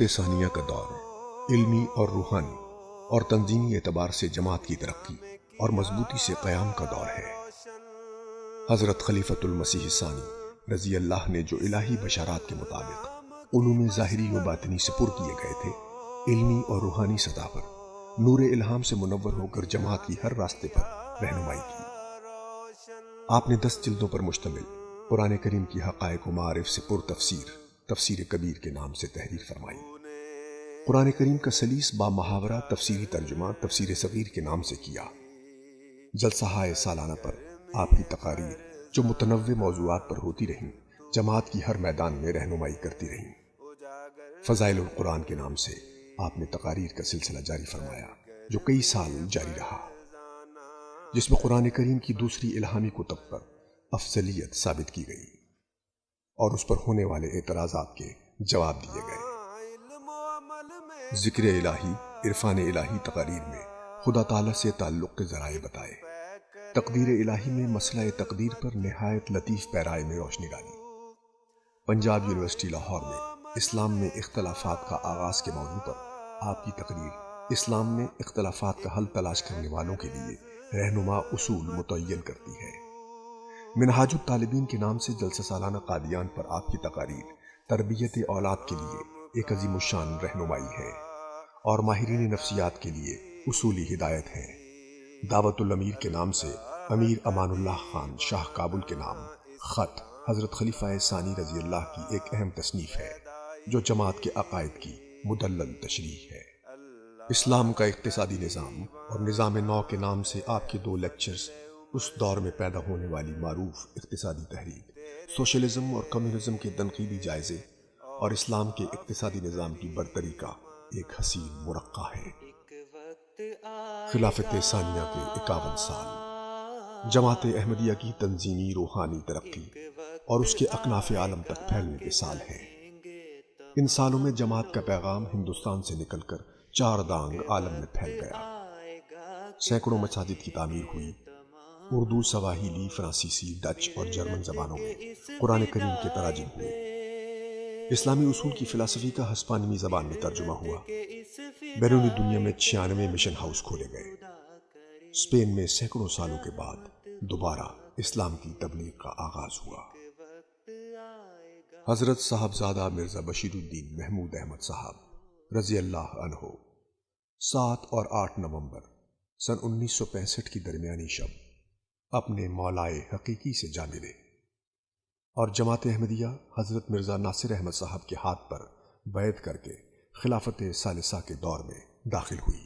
خلافت ثانیہ کا دور علمی اور روحانی اور تنظیمی اعتبار سے جماعت کی ترقی اور مضبوطی سے قیام کا دور ہے۔ حضرت خلیفۃ المسیح ثانی رضی اللہ نے جو الہی بشارات کے مطابق علوم ظاہری و باطنی سپر کیے گئے تھے، علمی اور روحانی سطح پر نور الہام سے منور ہو کر جماعت کی ہر راستے پر رہنمائی کی۔ آپ نے 10 جلدوں پر مشتمل قرآن کریم کی حقائق و معارف سے پر تفسیر کبیر کے نام سے تحریر فرمائی۔ قرآن کریم کا سلیس با محاورہ تفسیری ترجمہ تفسیر صغیر کے نام سے کیا۔ جلسہ سالانہ پر آپ کی تقاریر جو متنوع موضوعات پر ہوتی رہیں، جماعت کی ہر میدان میں رہنمائی کرتی رہیں۔ فضائل القرآن کے نام سے آپ نے تقاریر کا سلسلہ جاری فرمایا جو کئی سال جاری رہا، جس میں قرآن کریم کی دوسری الہامی کتب پر افضلیت ثابت کی گئی اور اس پر ہونے والے اعتراضات کے جواب دیے گئے۔ ذکر الہی، عرفان الہی تقاریر میں خدا تعالیٰ سے تعلق کے ذرائع بتائے۔ تقدیر الہی میں مسئلہ تقدیر پر نہایت لطیف پیرائے میں روشنی ڈالی۔ پنجاب یونیورسٹی لاہور میں اسلام میں اختلافات کا آغاز کے موضوع پر آپ کی تقریر اسلام میں اختلافات کا حل تلاش کرنے والوں کے لیے رہنما اصول متعین کرتی ہے۔ منہاج الطالبین کے نام سے جلسہ سالانہ قادیان پر آپ کی تقاریر تربیت اولاد کے لیے ایک عظیم الشان رہنمائی ہے اور ماہرین نفسیات کے لیے اصولی ہدایت ہے۔ دعوت الامیر کے نام سے امیر امان اللہ خان شاہ کابل کے نام خط حضرت خلیفہ ثانی رضی اللہ کی ایک اہم تصنیف ہے جو جماعت کے عقائد کی مدلل تشریح ہے۔ اسلام کا اقتصادی نظام اور نظام نو کے نام سے آپ کے 2 لیکچرز اس دور میں پیدا ہونے والی معروف اقتصادی تحریک سوشلزم اور کمیونزم کے تنقیدی جائزے اور اسلام کے اقتصادی نظام کی برتری کا ایک حسین مرقع ہے۔ خلافت ثانیہ کے 51 سال جماعت احمدیہ کی تنظیمی روحانی ترقی اور اس کے اکناف عالم تک پھیلنے کے سال ہیں۔ ان سالوں میں جماعت کا پیغام ہندوستان سے نکل کر 4 دانگ عالم میں پھیل گیا۔ سینکڑوں مساجد کی تعمیر ہوئی۔ اردو، سواحیلی، فرانسیسی، ڈچ اور جرمن زبانوں میں قرآن کریم کے تراجم ہوئے۔ اسلامی اصول کی فلسفی کا ہسپانوی زبان میں ترجمہ ہوا۔ بیرونی دنیا میں 96 مشن ہاؤس کھولے گئے۔ اسپین میں سینکڑوں سالوں کے بعد دوبارہ اسلام کی تبلیغ کا آغاز ہوا۔ حضرت صاحبزادہ مرزا بشیر الدین محمود احمد صاحب رضی اللہ عنہ 7 اور 8 نومبر سن 1965 کی درمیانی شب اپنے مولائے حقیقی سے جا ملے اور جماعت احمدیہ حضرت مرزا ناصر احمد صاحب کے ہاتھ پر بیعت کر کے خلافت ثالثہ کے دور میں داخل ہوئی۔